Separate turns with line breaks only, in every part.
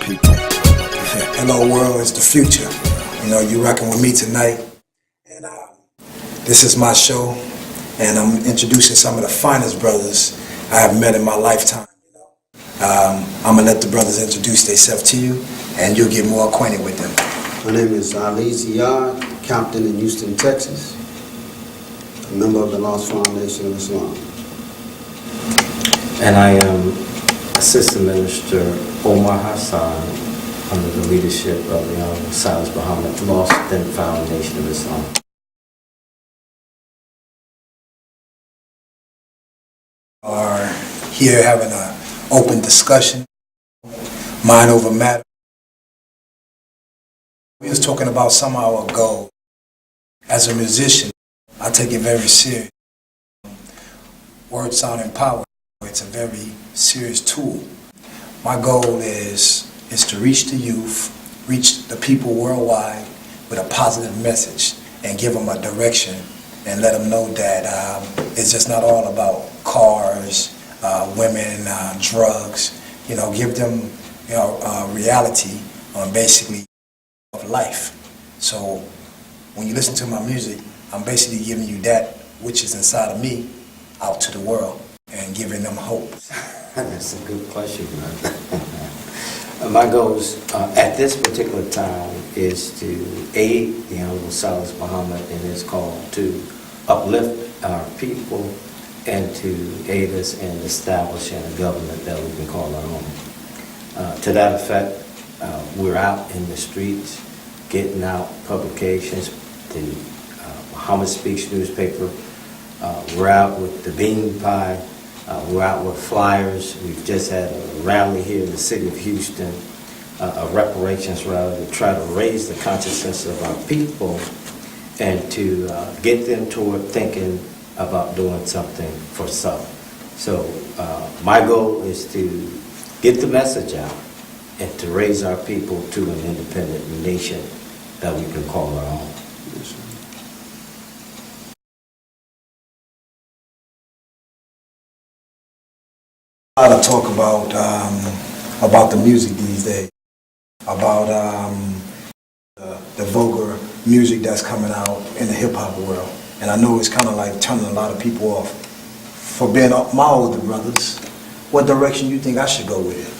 people. Hello world, it's the future. You know, you rocking with me tonight. And this is my show. And I'm introducing some of the finest brothers I have met in my lifetime. I'm going to let the brothers introduce themselves to you, and you'll get more acquainted with them.
My name is Ziyad, captain in Houston, Texas, a member of the Lost Foundation of Islam.
And I am Assistant Minister Omar Hassan under the leadership of the Honorable Silis Muhammad, Lost.1 Foundation of Islam.
Are here having an open discussion, mind over matter. We was talking about some hour ago. As a musician, I take it very serious. Word, sound, and power. It's a very serious tool. My goal is to reach the youth, reach the people worldwide with a positive message and give them a direction and let them know that it's just not all about cars, women, drugs. You know, give them reality on basically of life. So when you listen to my music, I'm basically giving you that which is inside of me out to the world and giving them hope.
That's a good question, man. My goals at this particular time is to aid the Honorable Silis Muhammad in his call to uplift our people and to aid us in establishing a government that we can call our own. To that effect, we're out in the streets, getting out publications, the Muhammad Speaks newspaper. We're out with the bean pie. We're out with flyers. We've just had a rally here in the city of Houston, a reparations rally to try to raise the consciousness of our people and to get them toward thinking about doing something for self. So my goal is to get the message out and to raise our people to an independent nation that we can call our own.
A lot of talk about the music these days, about the vulgar music that's coming out in the hip-hop world. And I know it's kind of like turning a lot of people off. For being my older brothers, what direction you think I should go with it?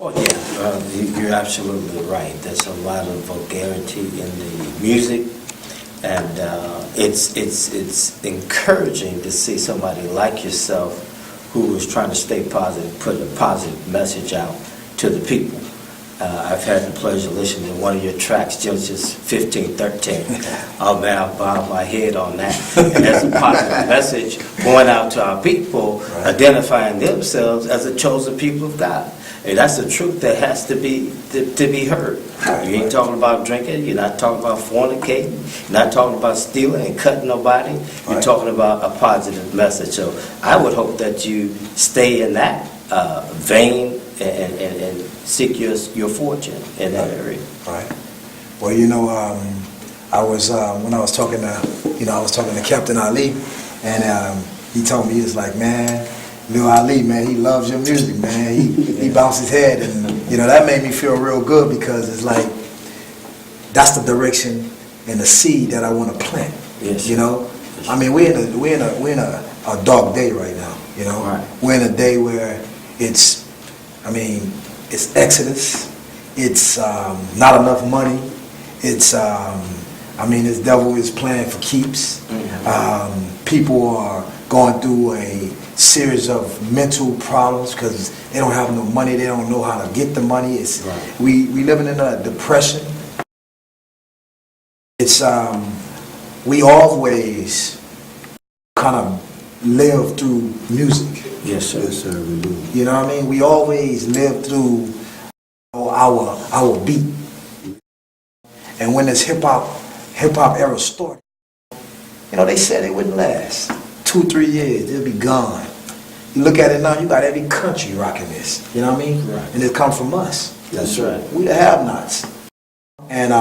Oh yeah, you're absolutely right. There's a lot of vulgarity in the music, and it's encouraging to see somebody like yourself who is trying to stay positive, put a positive message out to the people. I've had the pleasure of listening to one of your tracks, Genesis 15:13. Oh man, I bowed my head on that. And there's a positive message going out to our people, right, identifying themselves as a chosen people of God. And that's the truth that has to be heard. Right, you ain't talking about drinking, you're not talking about fornicating, you're not talking about stealing and cutting nobody, you're right, talking about a positive message. So I would hope that you stay in that vein and seek your fortune in that area.
Right. Well, you know, I was when I was talking to Captain Ali, and he told me, he was like, man, Lil Ali, man, he loves your music, man. He bounced his head, and that made me feel real good, because it's like that's the direction and the seed that I want to plant.
Yes.
I mean, we're in a dark day right now.
Right.
We're in a day where it's Exodus. It's not enough money. It's this devil is playing for keeps. Mm-hmm. People are going through a series of mental problems because they don't have no money. They don't know how to get the money. It's right. We living in a depression. It's we always kind of live through music.
Yes, sir.
Yes, sir, we do.
You know what I mean? We always live through our beat. And when this hip hop era started, they said it wouldn't last 2-3 years. It'll be gone. You look at it now, you got every country rocking this. You know what I mean?
Right.
And it come from us.
That's right.
We the have-nots. And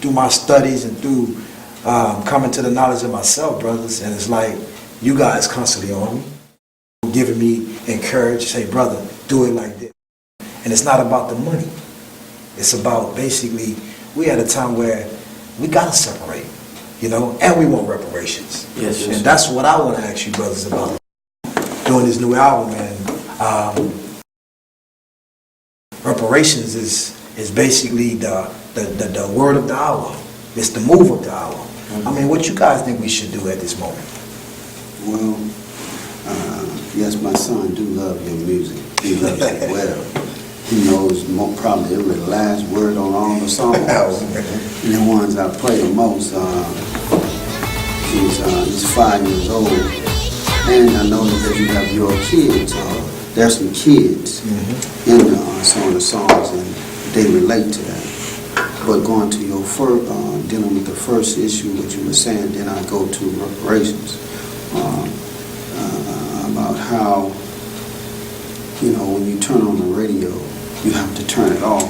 through my studies and through coming to the knowledge of myself, brothers, and it's like you guys constantly on me, giving me encouragement, say, brother, do it like this. And it's not about the money. It's about basically, we at a time where we gotta separate, you know, and we want reparations.
Yes,
and that's what I want to ask you brothers about doing this new album. And reparations is basically the word of the hour. It's the move of the hour. I mean, what you guys think we should do at this moment?
Well, yes, my son do love your music. He loves it well. He knows probably every last word on all the songs. And the ones I play the most, he's 5 years old. And I know that you have your kids. There's some kids in some of the songs, and they relate to that. But going to your first, dealing with the first issue, what you were saying, then I go to reparations. About how, you know, when you turn on the radio, you have to turn it off,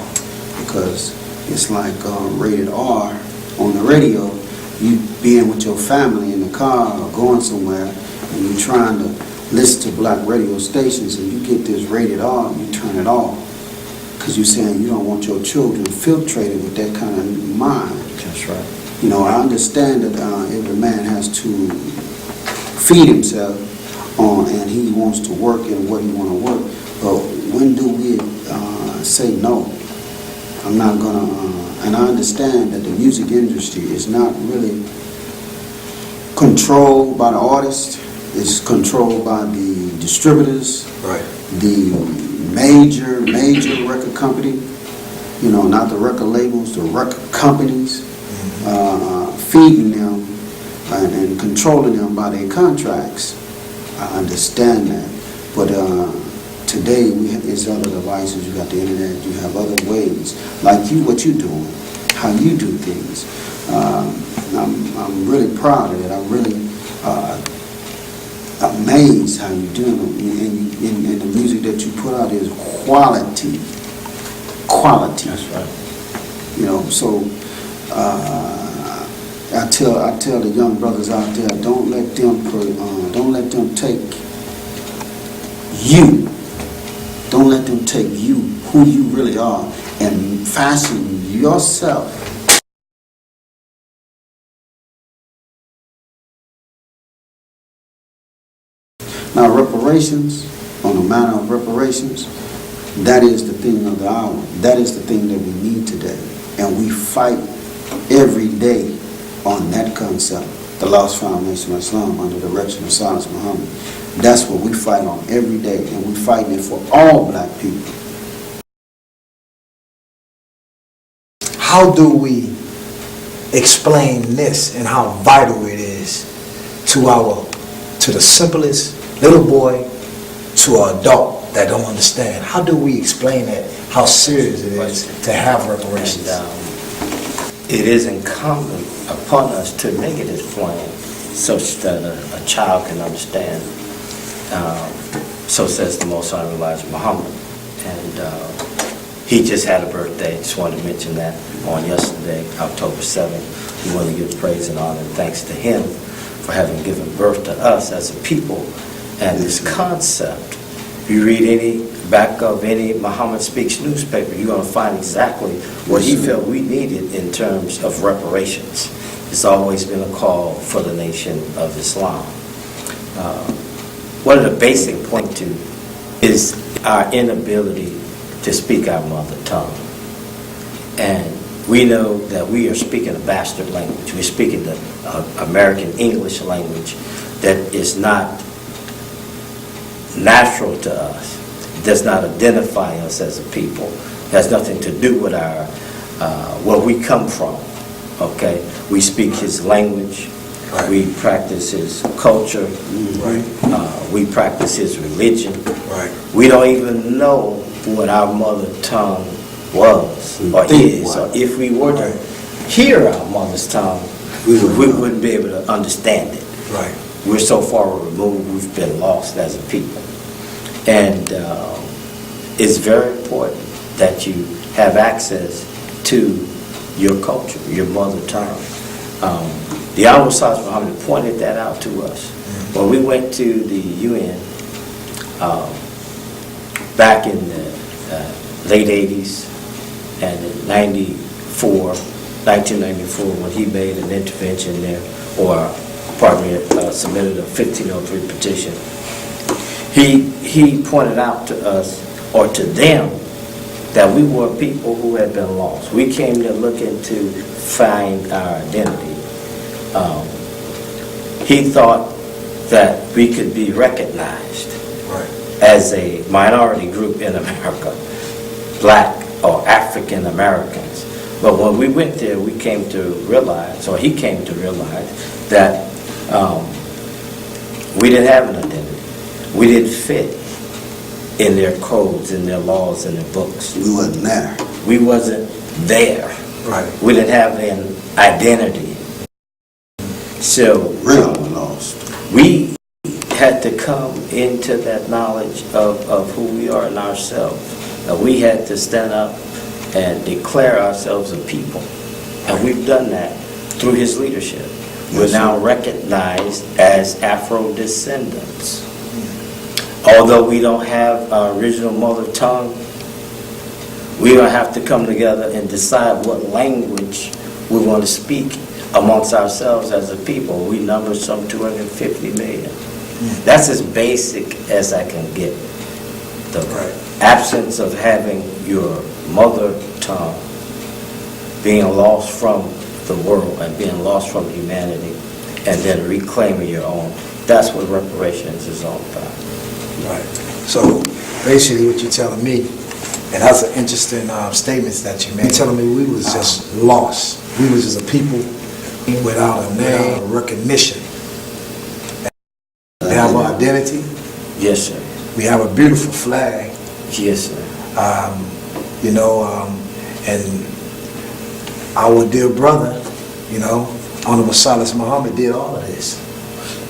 because it's like rated R on the radio. You being with your family in the car or going somewhere, and you're trying to listen to black radio stations, and you get this rated R, you turn it off, because you're saying you don't want your children filtrated with that kind of mind.
That's right.
You know, I understand that every man has to feed himself, and he wants to work in what he want to work. But when do we say no? I'm not gonna. And I understand that the music industry is not really controlled by the artist. It's controlled by the distributors,
Right.
the major record company. You know, not the record labels, the record companies, feeding them and controlling them by their contracts. I understand that, but today there's other devices. You got the internet. You have other ways, like what you're doing, how you do things. I'm really proud of it. I'm really amazed how you do it. And the music that you put out is quality. Quality.
That's right.
You know, so I tell the young brothers out there, don't let them take you. Don't let them take you, who you really are, and fashion yourself. Now, reparations, on the matter of reparations, that is the thing of the hour. That is the thing that we need today. And we fight every day on that concept, the Lost Foundation of Islam under the direction of Silis Muhammad. That's what we fight on every day, and we fight it for all black people.
How do we explain this and how vital it is to the simplest little boy to an adult that don't understand? How do we explain that, how serious it is to have reparations?
And, it is incumbent upon us to make it as plain such that a child can understand. So says the Most Honorable Elijah Muhammad. And he just had a birthday. Just wanted to mention that on yesterday, October 7th. We want to give praise and honor and thanks to him for having given birth to us as a people. And this concept, if you read any back of any Muhammad Speaks newspaper, you're going to find exactly what he felt we needed in terms of reparations. It's always been a call for the nation of Islam. One of the basic point to is our inability to speak our mother tongue. And we know that we are speaking a bastard language. We're speaking the American English language that is not natural to us. It does not identify us as a people. It has nothing to do with our where we come from. Okay, we speak his language. Right. We practice his culture. Right. We practice his religion. Right. We don't even know what our mother tongue was or is. Or if we were to hear our mother's tongue, we wouldn't be able to understand it. Right. We're so far removed, we've been lost as a people. And it's very important that you have access to your culture, your mother tongue. The Honorable Silis Muhammad pointed that out to us. When we went to the UN, back in the late 80s and in 1994, when he made an intervention there, or submitted a 1503 petition, he pointed out to us, or to them, that we were people who had been lost. We came there looking to find our identity. He thought that we could be recognized as a minority group in America, black or African Americans. But when we went there, we came to realize, or he came to realize, that we didn't have an identity. We didn't fit in their codes, in their laws, in their books.
We wasn't there.
We wasn't there.
Right.
We didn't have an identity. So
Real lost.
we had to come into that knowledge of who we are in ourselves. We had to stand up and declare ourselves a people. And we've done that through his leadership. We're now recognized as afro-descendants. Although we don't have our original mother tongue, we're going to have to come together and decide what language we want to speak amongst ourselves as a people. We number some 250 million. That's as basic as I can get. The absence of having your mother tongue, being lost from the world and being lost from humanity, and then reclaiming your own. That's what reparations is all about.
Right. So basically what you're telling me, and that's an interesting statements that you made. You're telling me we was just lost. We was just a people without a name, or recognition. We have our identity.
Yes, sir.
We have a beautiful flag.
Yes, sir.
And our dear brother, Honorable Silis Muhammad did all of this.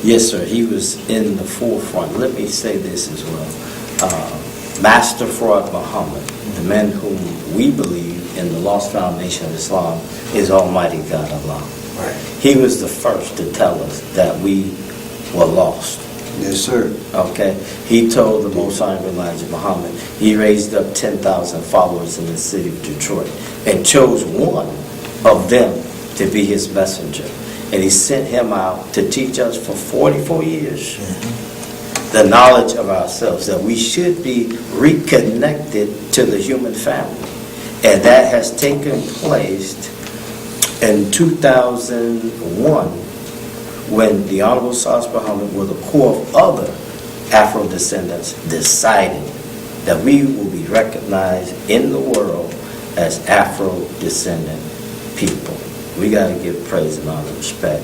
Yes, sir. He was in the forefront. Let me say this as well. Master Fraud Muhammad, the man whom we believe in the lost foundation of Islam is Almighty God Allah.
Right.
He was the first to tell us that we were lost.
Yes, sir.
Okay? He told the Most Honorable Elijah Muhammad, he raised up 10,000 followers in the city of Detroit and chose one of them to be his messenger. And he sent him out to teach us for 44 years the knowledge of ourselves, that we should be reconnected to the human family. And that has taken place in 2001 when the Honorable Silis Muhammad, with a core of other Afro-descendants, decided that we will be recognized in the world as Afro-descendant people. We got to give praise and honor and respect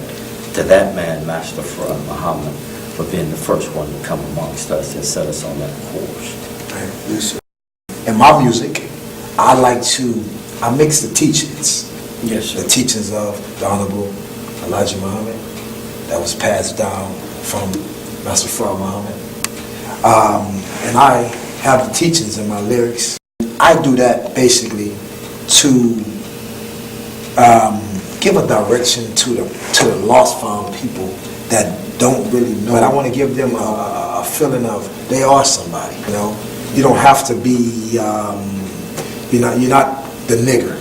to that man, Master Fraud Muhammad, for being the first one to come amongst us and set us on that course.
Yes, sir. In my music, I mix the teachings.
Yes, sir.
The teachings of the Honorable Elijah Muhammad that was passed down from Master Fraud Muhammad. And I have the teachings in my lyrics. I do that basically to give a direction to the lost found people that don't really know. And I want to give them a feeling of they are somebody. You don't have to be. You're not the nigger.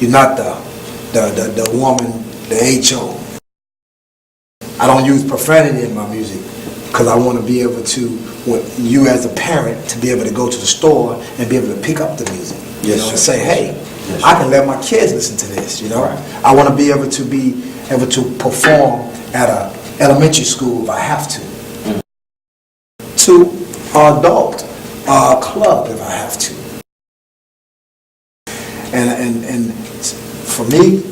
You're not the woman, the HO. I don't use profanity in my music because I want to be able to, you as a parent, to be able to go to the store and be able to pick up the music. And say, hey, I can let my kids listen to this. I want to be able to perform at a elementary school if I have to. To adult club if I have to. And for me,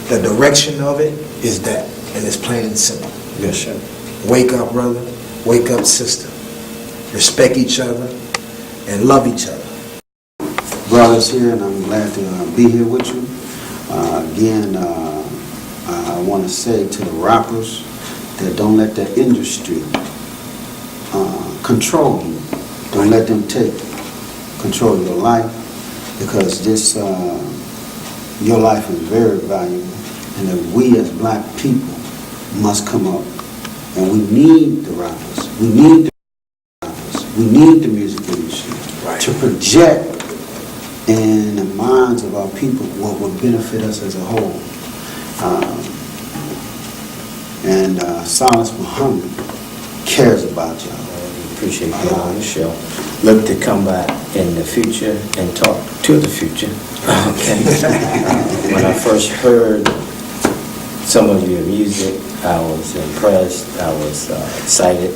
the direction of it is that, and it's plain and simple.
Yes, sir.
Wake up, brother. Wake up, sister. Respect each other and love each other.
Brothers here, and I'm glad to be here with you. Again, I want to say to the rappers that don't let the industry control you. Don't let them take control of your life, because this, your life is very valuable, and that we as black people must come up, and we need the rappers. We need the rappers. we need the music industry to project in the minds of our people what would benefit us as a whole. And Silis Muhammad cares about y'all.
We appreciate being on the show. Look to come back in the future and talk to the future. Okay. When I first heard some of your music, I was impressed. I was excited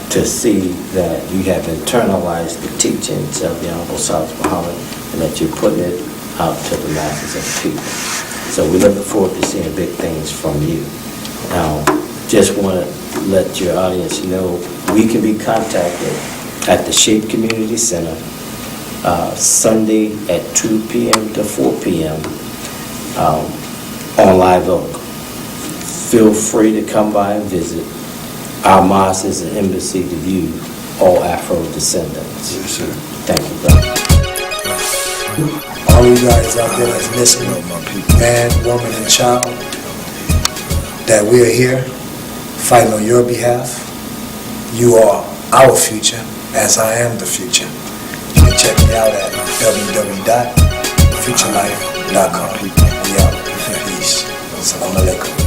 to see that you have internalized the teachings of the Honorable Silis Muhammad and that you're putting it out to the masses of the people. So we look forward to seeing big things from you. Now, just want to let your audience know we can be contacted at the Shape Community Center Sunday at 2 p.m. to 4 p.m. On Live Oak. Feel free to come by and visit. Our mosque is an embassy to view all afro-descendants.
Yes, sir.
Thank you, brother.
All you guys out there that's listening, man, woman, and child, that we are here fighting on your behalf. You are our future, as I am the future. You can check me out at www.futurelife.com. We out. Peace. Assalamu alaikum.